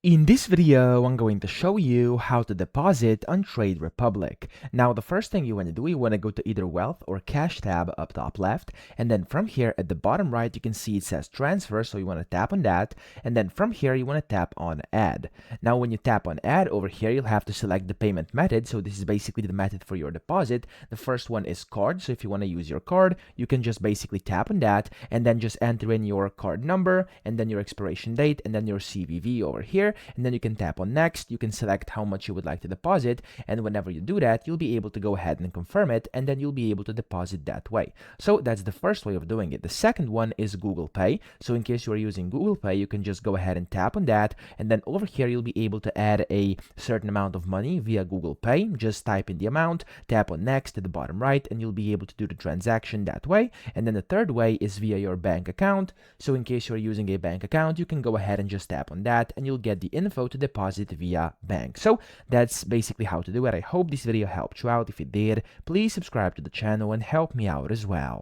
In this video, I'm going to show you how to deposit on Trade Republic. Now, the first thing you want to do, you want to go to either Wealth or Cash tab up top left. And then from here at the bottom right, you can see it says Transfer. So you want to tap on that. And then from here, you want to tap on Add. Now, when you tap on Add over here, you'll have to select the payment method. So this is basically the method for your deposit. The first one is card. So if you want to use your card, you can just basically tap on that and then just enter in your card number and then your expiration date and then your CVV over here. And then you can tap on next. You can select how much you would like to deposit, and whenever you do that, you'll be able to go ahead and confirm it, and then you'll be able to deposit that way. So that's the first way of doing it. The second one is Google Pay. So in case you are using Google Pay, you can just go ahead and tap on that, and then over here you'll be able to add a certain amount of money via Google Pay. Just type in the amount, tap on next at the bottom right, and you'll be able to do the transaction that way. And then the third way is via your bank account. So in case you're using a bank account, you can go ahead and just tap on that, and you'll get the info to deposit via bank. So that's basically how to do it. I hope this video helped you out. If it did, please subscribe to the channel and help me out as well.